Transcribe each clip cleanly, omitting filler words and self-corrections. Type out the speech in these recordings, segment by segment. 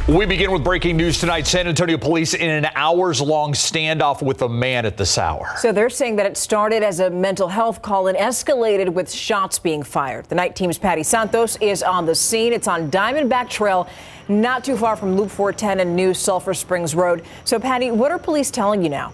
We begin with breaking news tonight. San Antonio police in an hours-long standoff with a man at this hour. So they're saying that it started as a mental health call and escalated with shots being fired. The night team's Patty Santos is on the scene. It's on Diamondback Trail, not too far from Loop 410 and New Sulphur Springs Road. So, Patty, what are police telling you now?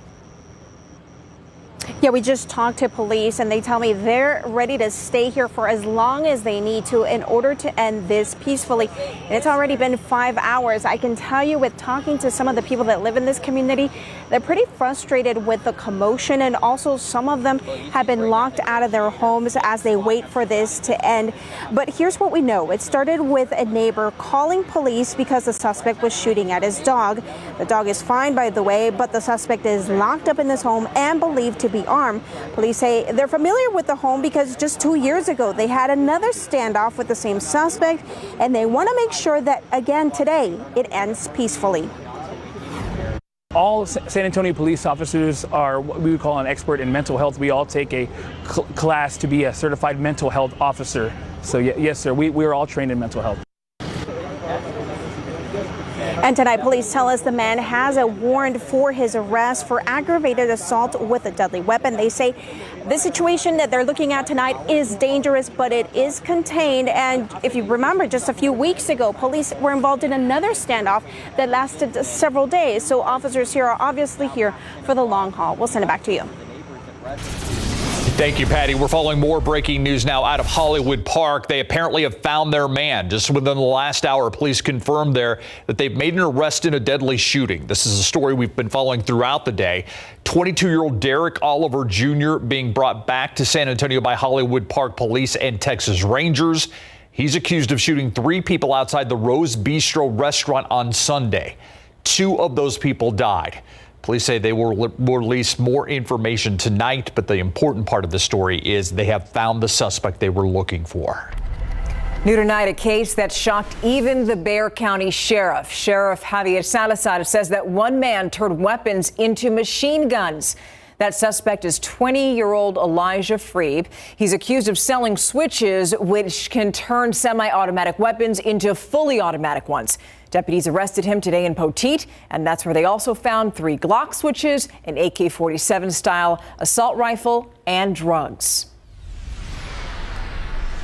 Yeah, we just talked to police and they tell me they're ready to stay here for as long as they need to in order to end this peacefully. And it's already been 5 hours. I can tell you, with talking to some of the people that live in this community, they're pretty frustrated with the commotion, and also some of them have been locked out of their homes as they wait for this to end. But here's what we know. It started with a neighbor calling police because the suspect was shooting at his dog. The dog is fine, by the way, but the suspect is locked up in this home and believed to be armed. Police say they're familiar with the home because just 2 years ago they had another standoff with the same suspect, and they want to make sure that, again, today it ends peacefully. All San Antonio police officers are what we would call an expert in mental health. We all take a class to be a certified mental health officer. So yes, sir, we're all trained in mental health. And tonight, police tell us the man has a warrant for his arrest for aggravated assault with a deadly weapon. They say the situation that they're looking at tonight is dangerous, but it is contained. And if you remember, just a few weeks ago, police were involved in another standoff that lasted several days. So officers here are obviously here for the long haul. We'll send it back to you. Thank you, Patty. We're following more breaking news now out of Hollywood Park. They apparently have found their man. Just within the last hour, police confirmed there that they've made an arrest in a deadly shooting. This is a story we've been following throughout the day. 22-year-old Derek Oliver Jr. being brought back to San Antonio by Hollywood Park police and Texas Rangers. He's accused of shooting 3 people outside the Rose Bistro restaurant on Sunday. 2 of those people died. Police say they will release more information tonight, but the important part of the story is they have found the suspect they were looking for. New tonight, a case that shocked even the Bexar County Sheriff. Sheriff Javier Salazar says that one man turned weapons into machine guns. That suspect is 20-year-old Elijah Freeb. He's accused of selling switches which can turn semi-automatic weapons into fully automatic ones. Deputies arrested him today in Poteet, and that's where they also found 3 Glock switches, an AK-47 style assault rifle, and drugs.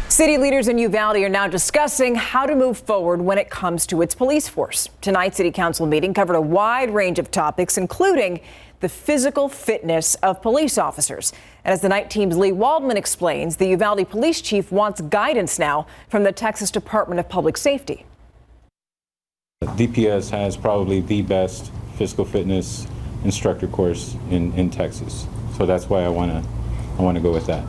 City leaders in Uvalde are now discussing how to move forward when it comes to its police force. Tonight's city council meeting covered a wide range of topics, including the physical fitness of police officers. And as the night team's Lee Waldman explains, the Uvalde police chief wants guidance now from the Texas Department of Public Safety. DPS has probably the best physical fitness instructor course in Texas. So that's why I want to go with that.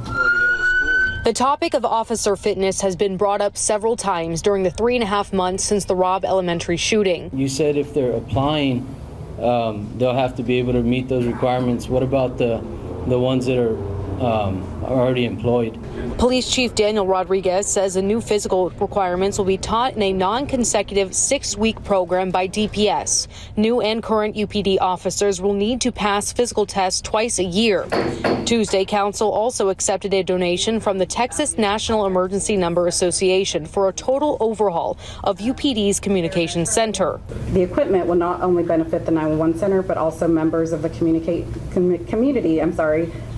The topic of officer fitness has been brought up several times during the 3.5 months since the Robb elementary shooting. You said if they're applying, they'll have to be able to meet those requirements. What about the ones that are already employed? Police Chief Daniel Rodriguez says the new physical requirements will be taught in a non-consecutive 6-week program by DPS. New and current UPD officers will need to pass physical tests twice a year. Tuesday, Council also accepted a donation from the Texas National Emergency Number Association for a total overhaul of UPD's communications center. The equipment will not only benefit the 911 center, but also members of the community,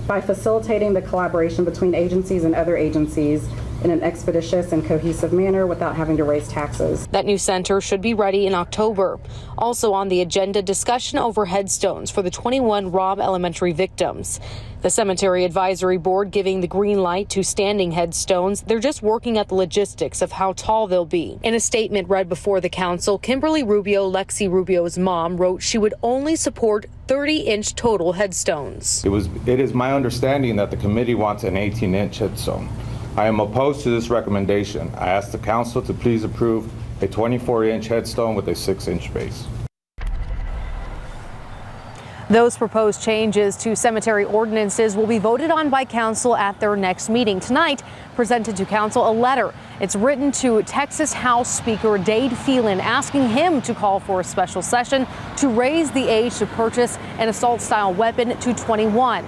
by facilitating the collaboration between agencies and other agencies in an expeditious and cohesive manner without having to raise taxes. That new center should be ready in October. Also on the agenda, discussion over headstones for the 21 Robb elementary victims. The Cemetery Advisory Board giving the green light to standing headstones. They're just working at the logistics of how tall they'll be. In a statement read before the council, Kimberly Rubio, Lexi Rubio's mom, wrote she would only support 30-inch total headstones. It is my understanding that the committee wants an 18-inch headstone. I am opposed to this recommendation. I ask the council to please approve a 24-inch headstone with a 6-inch base. Those proposed changes to cemetery ordinances will be voted on by council at their next meeting. Tonight, presented to council a letter. It's written to Texas House Speaker Dade Phelan, asking him to call for a special session to raise the age to purchase an assault-style weapon to 21.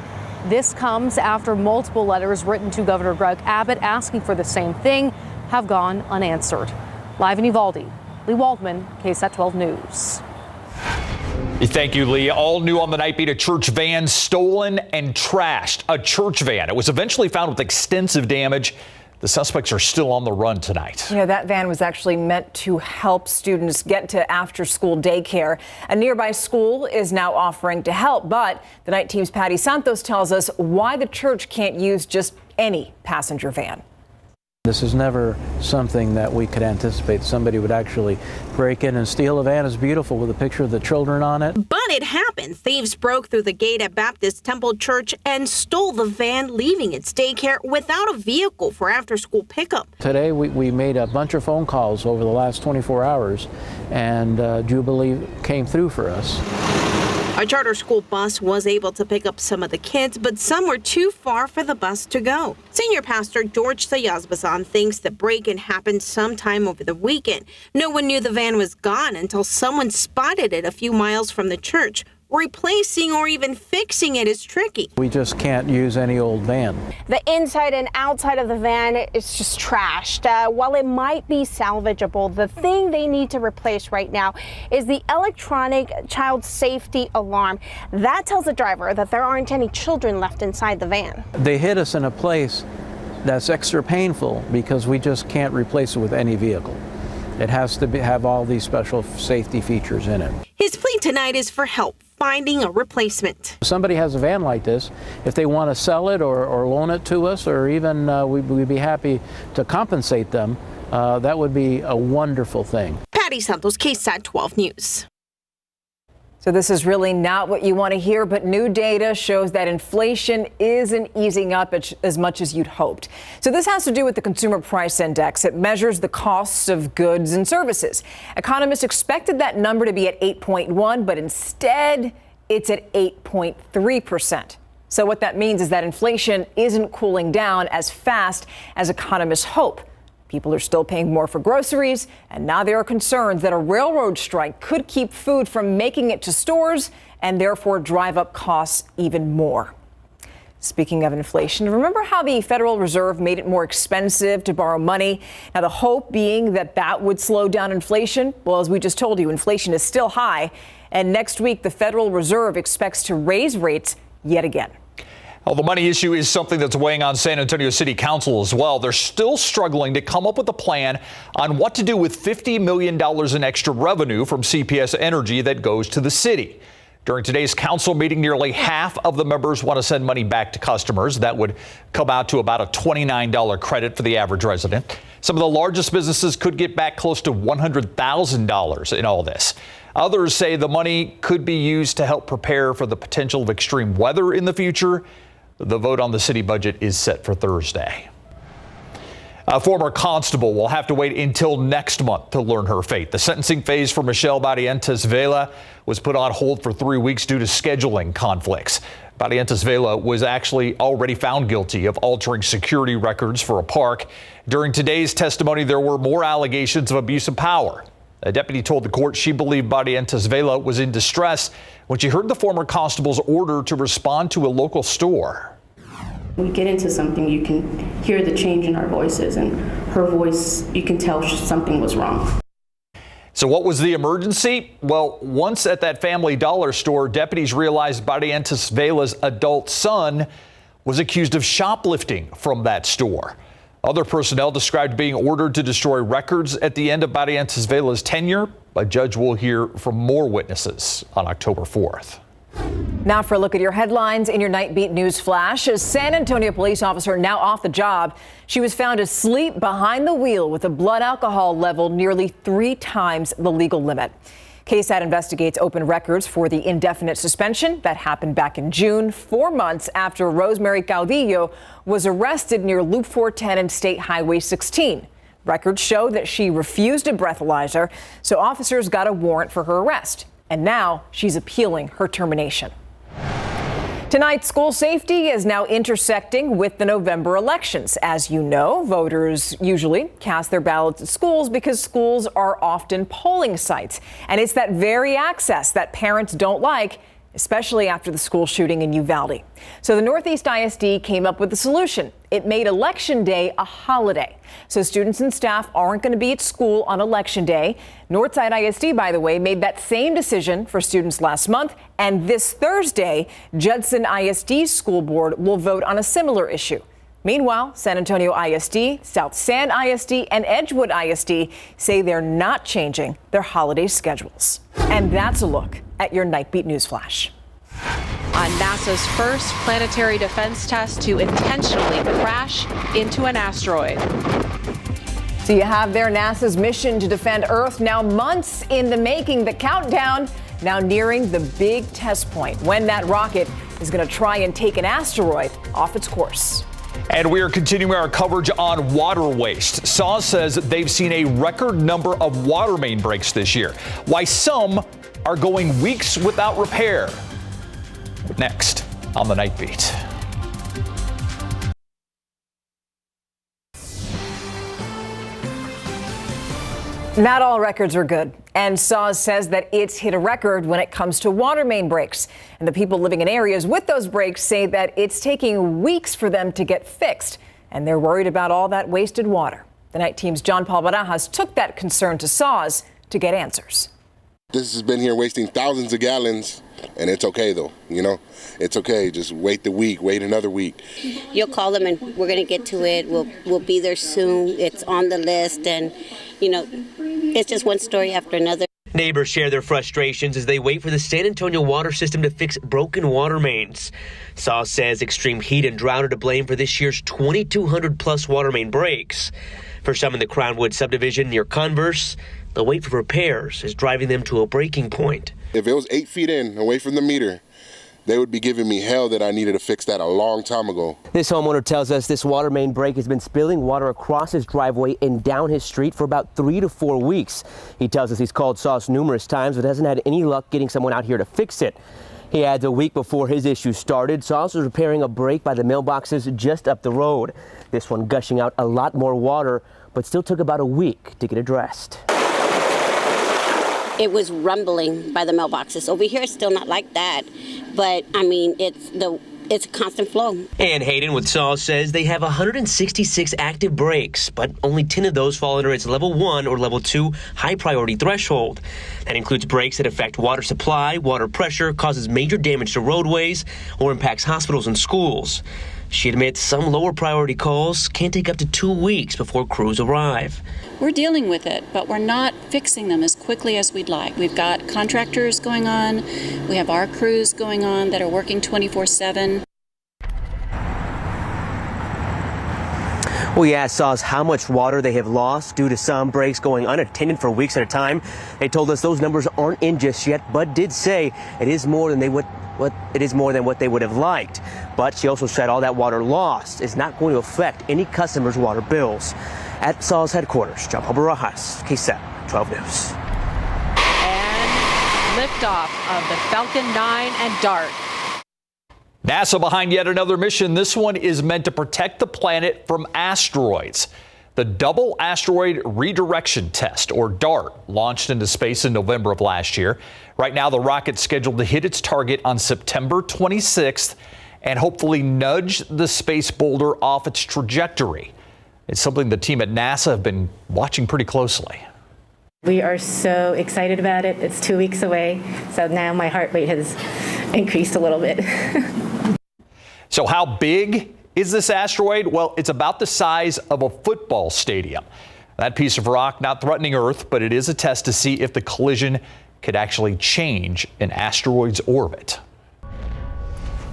This comes after multiple letters written to Governor Greg Abbott asking for the same thing have gone unanswered. Live in Uvalde, Lee Waldman, KSAT 12 News. Thank you, Lee. All new on the Nightbeat, a church van stolen and trashed. A church van. It was eventually found with extensive damage. The suspects are still on the run tonight. You know, that van was actually meant to help students get to after-school daycare. A nearby school is now offering to help, but the Night Team's Patty Santos tells us why the church can't use just any passenger van. This is never something that we could anticipate somebody would actually break in and steal. A van is beautiful with a picture of the children on it. But it happened. Thieves broke through the gate at Baptist Temple Church and stole the van, leaving its daycare without a vehicle for after-school pickup. Today we made a bunch of phone calls over the last 24 hours, and Jubilee came through for us. A charter school bus was able to pick up some of the kids, but some were too far for the bus to go. Senior pastor George Sayazbazan thinks the break-in happened sometime over the weekend. No one knew the van was gone until someone spotted it a few miles from the church. Replacing or even fixing it is tricky. We just can't use any old van. The inside and outside of the van is just trashed. While it might be salvageable, the thing they need to replace right now is the electronic child safety alarm. That tells the driver that there aren't any children left inside the van. They hit us in a place that's extra painful because we just can't replace it with any vehicle. It has to have all these special safety features in it. His plea tonight is for help finding a replacement. If somebody has a van like this, if they want to sell it or loan it to us, or even we'd be happy to compensate them, that would be a wonderful thing. Patty Santos, KSAT 12 News. So this is really not what you want to hear, but new data shows that inflation isn't easing up as much as you'd hoped. So this has to do with the Consumer Price Index. It measures the costs of goods and services. Economists expected that number to be at 8.1, but instead it's at 8.3%. So what that means is that inflation isn't cooling down as fast as economists hope. People are still paying more for groceries, and now there are concerns that a railroad strike could keep food from making it to stores and therefore drive up costs even more. Speaking of inflation, remember how the Federal Reserve made it more expensive to borrow money? Now, the hope being that that would slow down inflation. Well, as we just told you, inflation is still high, and next week the Federal Reserve expects to raise rates yet again. Well, the money issue is something that's weighing on San Antonio City Council as well. They're still struggling to come up with a plan on what to do with $50 million in extra revenue from CPS Energy that goes to the city. During today's council meeting, nearly half of the members want to send money back to customers. That would come out to about a $29 credit for the average resident. Some of the largest businesses could get back close to $100,000 in all this. Others say the money could be used to help prepare for the potential of extreme weather in the future. The vote on the city budget is set for Thursday. A former constable will have to wait until next month to learn her fate. The sentencing phase for Michelle Barrientos Vela was put on hold for 3 weeks due to scheduling conflicts. Barrientos Vela was actually already found guilty of altering security records for a park. During today's testimony, there were more allegations of abuse of power. A deputy told the court she believed Barrientos Vela was in distress when she heard the former constable's order to respond to a local store. We get into something, you can hear the change in our voices, and her voice, you can tell something was wrong. So what was the emergency? Well, once at that Family Dollar store, deputies realized Barrientos Vela's adult son was accused of shoplifting from that store. Other personnel described being ordered to destroy records at the end of Barrientos Vela's tenure. A judge will hear from more witnesses on October 4th. Now for a look at your headlines in your Nightbeat News Flash. A San Antonio police officer now off the job. She was found asleep behind the wheel with a blood alcohol level nearly 3 times the legal limit. KSAT investigates open records for the indefinite suspension that happened back in June, 4 months after Rosemary Caudillo was arrested near Loop 410 and State Highway 16. Records show that she refused a breathalyzer, so officers got a warrant for her arrest. And now she's appealing her termination. Tonight, school safety is now intersecting with the November elections. As you know, voters usually cast their ballots at schools because schools are often polling sites. And it's that very access that parents don't like especially after the school shooting in Uvalde. So the Northeast ISD came up with a solution. It made Election Day a holiday. So students and staff aren't going to be at school on Election Day. Northside ISD, by the way, made that same decision for students last month. And this Thursday, Judson ISD's school board will vote on a similar issue. Meanwhile, San Antonio ISD, South San ISD, and Edgewood ISD say they're not changing their holiday schedules. And that's a look at your Nightbeat News Flash. On NASA's first planetary defense test to intentionally crash into an asteroid. So you have there NASA's mission to defend Earth now months in the making. The countdown now nearing the big test point when that rocket is going to try and take an asteroid off its course. And we are continuing our coverage on water waste. SAW says they've seen a record number of water main breaks this year. Why some are going weeks without repair. Next on the Night Beat. Not all records are good, and SAW says that it's hit a record when it comes to water main breaks. And the people living in areas with those breaks say that it's taking weeks for them to get fixed, and they're worried about all that wasted water. The Night Team's John Paul Barajas took that concern to SAWS to get answers. This has been here wasting thousands of gallons, and it's okay though, you know? It's okay, just wait the week, wait another week. You'll call them and we're gonna get to it, we'll be there soon, it's on the list, and you know, it's just one story after another. Neighbors share their frustrations as they wait for the San Antonio water system to fix broken water mains. SAW says extreme heat and drought are to blame for this year's 2,200 plus water main breaks. For some in the Crownwood subdivision near Converse, the wait for repairs is driving them to a breaking point. If it was 8 feet in, away from the meter, they would be giving me hell that I needed to fix that a long time ago. This homeowner tells us this water main break has been spilling water across his driveway and down his street for about 3 to 4 weeks. He tells us he's called SAWS numerous times but hasn't had any luck getting someone out here to fix it. He adds a week before his issue started, SAWS was repairing a break by the mailboxes just up the road. This one gushing out a lot more water, but still took about a week to get addressed. It was rumbling by the mailboxes. Over here, it's still not like that, but I mean, it's a constant flow. Ann Hayden with SAWS says they have 166 active breaks, but only 10 of those fall under its level 1 or level 2 high priority threshold. That includes breaks that affect water supply, water pressure, causes major damage to roadways, or impacts hospitals and schools. She admits some lower priority calls can take up to 2 weeks before crews arrive. We're dealing with it, but we're not fixing them as quickly as we'd like. We've got contractors going on. We have our crews going on that are working 24/7. We asked SAWS how much water they have lost due to some breaks going unattended for weeks at a time. They told us those numbers aren't in just yet, but did say it is more than what they would have liked. But she also said all that water lost is not going to affect any customers' water bills. At SAWS headquarters, John Paul Barajas, KSAT 12 News. And liftoff of the Falcon 9 and DART. NASA behind yet another mission. This one is meant to protect the planet from asteroids. The Double Asteroid Redirection Test, or DART, launched into space in November of last year. Right now, the rocket's scheduled to hit its target on September 26th and hopefully nudge the space boulder off its trajectory. It's something the team at NASA have been watching pretty closely. We are so excited about it. It's 2 weeks away, so now my heart rate has increased a little bit. So how big is this asteroid? Well, it's about the size of a football stadium. That piece of rock not threatening Earth, but it is a test to see if the collision could actually change an asteroid's orbit.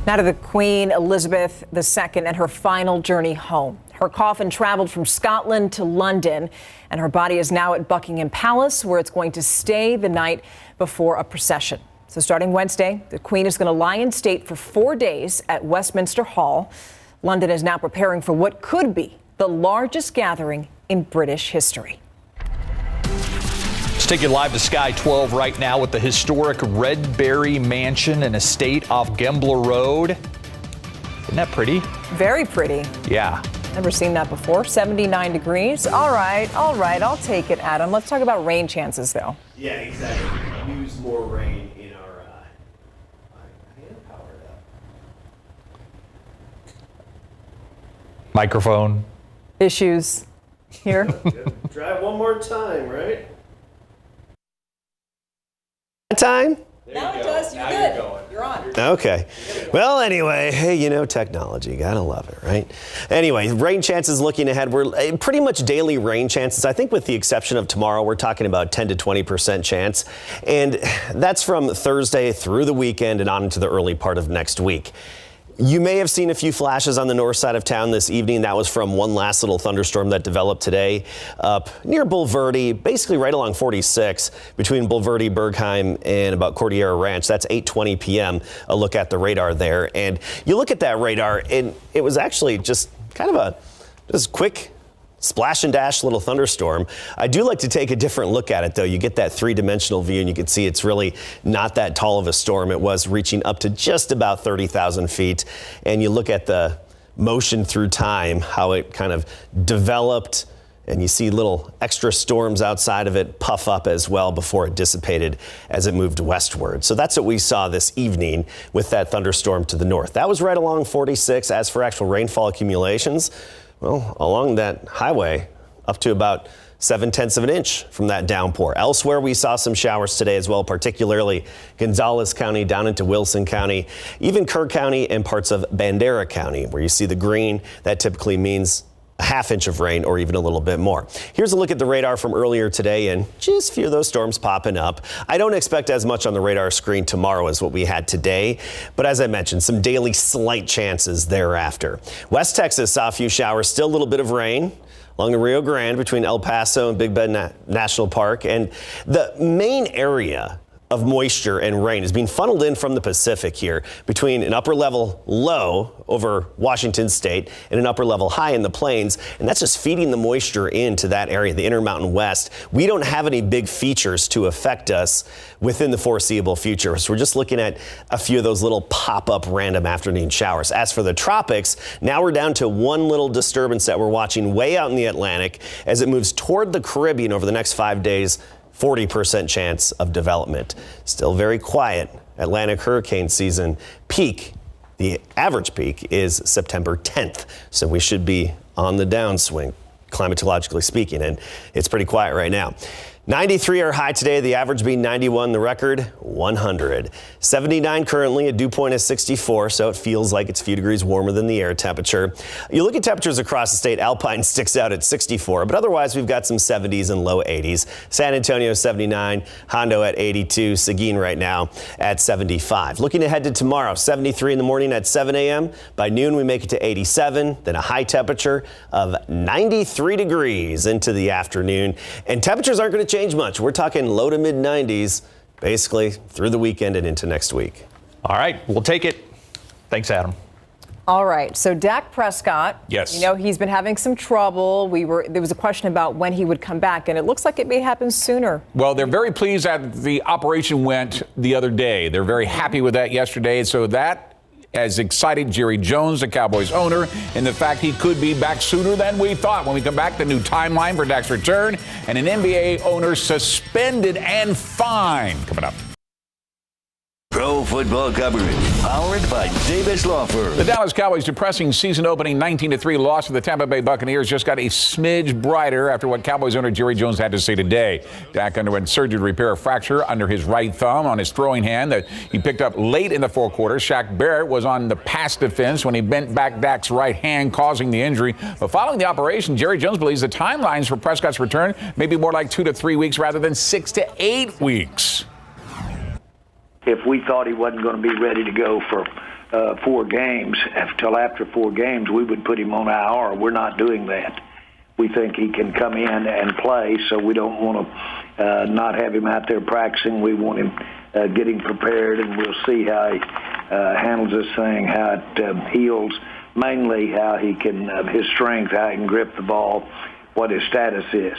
Now to the Queen Elizabeth II and her final journey home. Her coffin traveled from Scotland to London, and her body is now at Buckingham Palace, where it's going to stay the night before a procession. So starting Wednesday, the Queen is going to lie in state for 4 days at Westminster Hall. London is now preparing for what could be the largest gathering in British history. Let's take you live to Sky 12 right now with the historic Redberry Mansion and Estate off Gembler Road. Isn't that pretty? Very pretty. Yeah. Never seen that before. 79 degrees. All right. I'll take it, Adam. Let's talk about rain chances, though. Yeah, exactly. Use more rain in our Microphone issues here. Drive one more time, right? Time? Now it does. You're good. You're on. Okay. Well, anyway, hey, you know, technology, gotta love it, right? Anyway, rain chances looking ahead. We're pretty much daily rain chances. I think with the exception of tomorrow, we're talking about 10 to 20% chance. And that's from Thursday through the weekend and on into the early part of next week. You may have seen a few flashes on the north side of town this evening. That was from one last little thunderstorm that developed today up near Bulverde, basically right along 46 between Bulverde, Bergheim, and about Cordillera Ranch. That's 8:20 p.m. A look at the radar there. And you look at that radar, and it was actually just kind of a just quick splash and dash little thunderstorm. I do like to take a different look at it, though. You get that three-dimensional view, and you can see it's really not that tall of a storm. It was reaching up to just about 30,000 feet. And you look at the motion through time, how it kind of developed, and you see little extra storms outside of it puff up as well before it dissipated as it moved westward. So that's what we saw this evening with that thunderstorm to the north. That was right along 46. As for actual rainfall accumulations, well, along that highway, up to about 0.7 of an inch from that downpour. Elsewhere, we saw some showers today as well, particularly Gonzales County down into Wilson County, even Kerr County and parts of Bandera County, where you see the green. That typically means a ½ inch of rain or even a little bit more. Here's a look at the radar from earlier today, and just a few of those storms popping up. I don't expect as much on the radar screen tomorrow as what we had today, but as I mentioned, some daily slight chances thereafter. West Texas saw a few showers, still a little bit of rain along the Rio Grande between El Paso and Big Bend National Park, and the main area of moisture and rain is being funneled in from the Pacific here between an upper level low over Washington State and an upper level high in the plains. And that's just feeding the moisture into that area, the Intermountain West. We don't have any big features to affect us within the foreseeable future. So we're just looking at a few of those little pop-up random afternoon showers. As for the tropics, now we're down to one little disturbance that we're watching way out in the Atlantic as it moves toward the Caribbean over the next 5 days. 40% chance of development. Still very quiet. Atlantic hurricane season peak, the average peak is September 10th. So we should be on the downswing, climatologically speaking, and it's pretty quiet right now. 93 are high today, the average being 91, the record 100. 79 currently, a dew point is 64, so it feels like it's a few degrees warmer than the air temperature. You look at temperatures across the state, Alpine sticks out at 64, but otherwise we've got some 70s and low 80s. San Antonio 79, Hondo at 82, Seguin right now at 75. Looking ahead to tomorrow, 73 in the morning at 7 a.m. By noon we make it to 87, then a high temperature of 93 degrees into the afternoon, and temperatures aren't going to change much. We're talking low to mid 90s basically through the weekend and into next week. All right, we'll take it. Thanks, Adam. All right, so Dak Prescott, yes, you know, he's been having some trouble. There was a question about when he would come back, and it looks like it may happen sooner. Well, they're very pleased that the operation went the other day. They're very happy with that yesterday. So that has excited Jerry Jones, the Cowboys owner, and the fact he could be back sooner than we thought. When we come back, the new timeline for Dak's return, and an NBA owner suspended and fined. Coming up. Pro football coverage, powered by Davis Law Firm. The Dallas Cowboys' depressing season-opening 19-3 loss to the Tampa Bay Buccaneers just got a smidge brighter after what Cowboys owner Jerry Jones had to say today. Dak underwent surgery to repair a fracture under his right thumb on his throwing hand that he picked up late in the fourth quarter. Shaq Barrett was on the pass defense when he bent back Dak's right hand, causing the injury. But following the operation, Jerry Jones believes the timelines for Prescott's return may be more like 2 to 3 weeks rather than 6 to 8 weeks. If we thought he wasn't going to be ready to go for 4 games, until after 4 games, we would put him on IR. We're not doing that. We think he can come in and play, so we don't want to not have him out there practicing. We want him getting prepared, and we'll see how he handles this thing, how it heals, mainly how he can, his strength, how he can grip the ball, what his status is.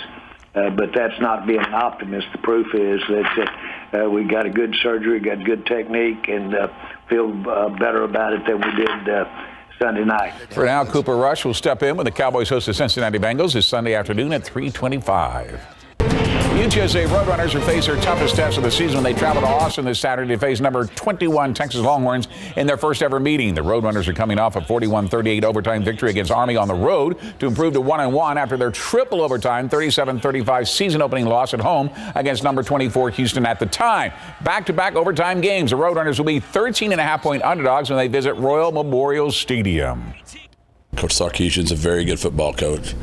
But that's not being an optimist. The proof is that we got a good surgery, got good technique, and feel better about it than we did Sunday night. For now, Cooper Rush will step in when the Cowboys host the Cincinnati Bengals this Sunday afternoon at 3:25. UTSA Roadrunners will face their toughest test of the season when they travel to Austin this Saturday to face number 21 Texas Longhorns in their first ever meeting. The Roadrunners are coming off a 41-38 overtime victory against Army on the road to improve to 1-1 after their triple overtime 37-35 season opening loss at home against number 24 Houston at the time. Back-to-back overtime games. The Roadrunners will be 13.5-point underdogs when they visit Royal Memorial Stadium. Coach Sarkisian's a very good football coach.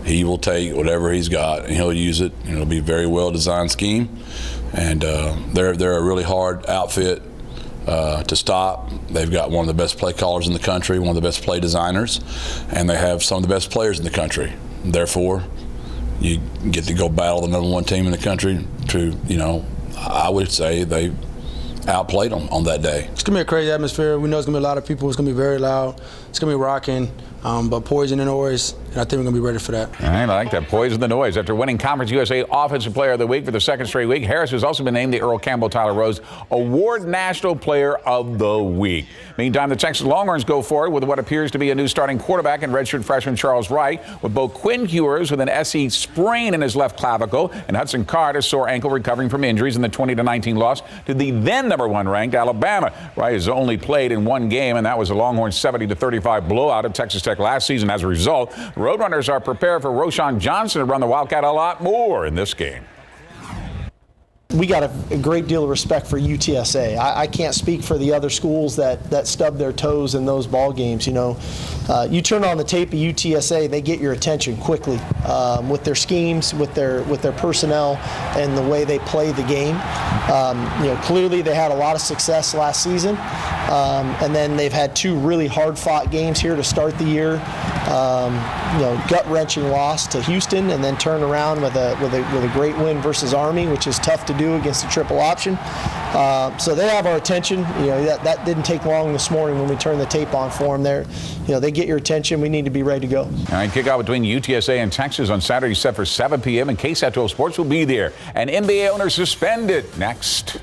He will take whatever he's got and he'll use it. And it'll be a very well-designed scheme. And they're a really hard outfit to stop. They've got one of the best play callers in the country, one of the best play designers, and they have some of the best players in the country. Therefore, you get to go battle the number one team in the country to, I would say they outplayed them on that day. It's going to be a crazy atmosphere. We know it's going to be a lot of people. It's going to be very loud. It's going to be rocking. But poison and noise, and I think we're going to be ready for that. All right, I like that. Poison the noise. After winning Conference USA Offensive Player of the Week for the second straight week, Harris has also been named the Earl Campbell Tyler Rose Award National Player of the Week. Meantime, the Texas Longhorns go forward with what appears to be a new starting quarterback in redshirt freshman Charles Wright, with both Quinn Ewers with an SE sprain in his left clavicle and Hudson Card a sore ankle recovering from injuries in the 20-19 loss to the then number one ranked Alabama. Wright has only played in one game, and that was the Longhorns' 70-35 blowout of Texas Tech last season. As a result, the Roadrunners are prepared for Roshan Johnson to run the Wildcat a lot more in this game. We got a great deal of respect for UTSA. I can't speak for the other schools that stub their toes in those ball games. You turn on the tape of UTSA, they get your attention quickly with their schemes, with their personnel, and the way they play the game. Clearly they had a lot of success last season, and then they've had two really hard-fought games here to start the year. Gut-wrenching loss to Houston, and then turn around with a great win versus Army, which is tough to do against a triple option. So they have our attention. That didn't take long this morning when we turned the tape on for them. They get your attention. We need to be ready to go. All right, kickoff between UTSA and Texas on Saturday set for 7 p.m. and KSAT 12 Sports will be there. And NBA owner suspended. Next.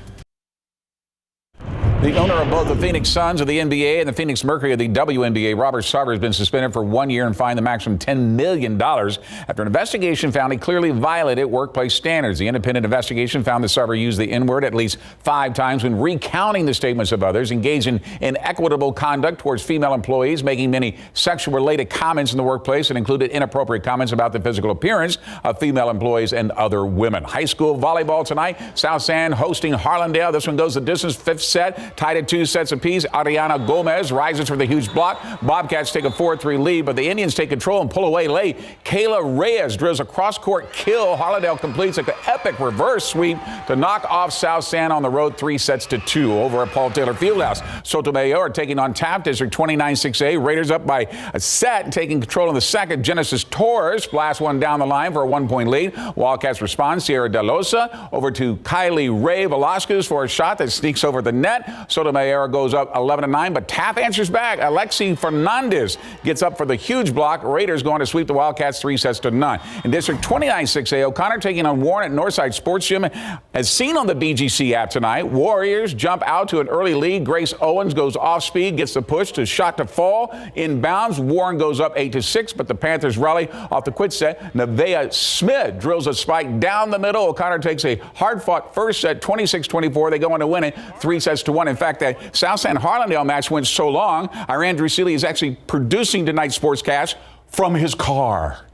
The owner of both the Phoenix Suns of the NBA and the Phoenix Mercury of the WNBA, Robert Sarver, has been suspended for 1 year and fined the maximum $10 million after an investigation found he clearly violated workplace standards. The independent investigation found that Sarver used the N-word at least 5 times when recounting the statements of others, engaged in inequitable conduct towards female employees, making many sexual-related comments in the workplace and included inappropriate comments about the physical appearance of female employees and other women. High school volleyball tonight, South San hosting Harlandale. This one goes the distance, 5th set. Tied at 2 sets apiece. Ariana Gomez rises for the huge block. Bobcats take a 4-3 lead, but the Indians take control and pull away late. Kayla Reyes drills a cross-court kill. Harlandale completes an epic reverse sweep to knock off South San on the road 3-2 over at Paul Taylor Fieldhouse. Sotomayor taking on Taft District 29-6A. Raiders up by a set, taking control in the second. Genesis Torres blasts one down the line for a 1-point lead. Wildcats respond. Sierra Delosa over to Kylie Ray Velasquez for a shot that sneaks over the net. Sotomayor goes up 11-9, but Taft answers back. Alexi Fernandez gets up for the huge block. Raiders going to sweep the Wildcats 3-9. In District 29-6A, O'Connor taking on Warrant at Northside Sports Gym. As seen on the BGC app tonight, Warriors jump out to an early lead. Grace Owens goes off speed, gets the push to shot to fall. Inbounds, Warren goes up 8-6, but the Panthers rally off the quit set. Nevaeh Smith drills a spike down the middle. O'Connor takes a hard-fought first set, 26-24. They go on to win it 3-1. In fact, that South San Harlandale match went so long, our Andrew Seeley is actually producing tonight's Sportscast from his car.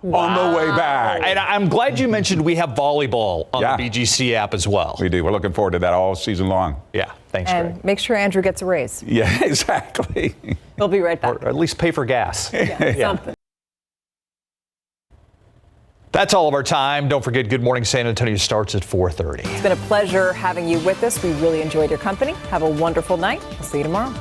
On the way back. And I'm glad you mentioned we have volleyball on the BGC app as well. We do. We're looking forward to that all season long. Yeah. Thanks, and Greg. make sure Andrew gets a raise. Yeah, exactly. He'll be right back. Or at least pay for gas. Something. That's all of our time. Don't forget, Good Morning San Antonio starts at 4:30. It's been a pleasure having you with us. We really enjoyed your company. Have a wonderful night. We'll see you tomorrow.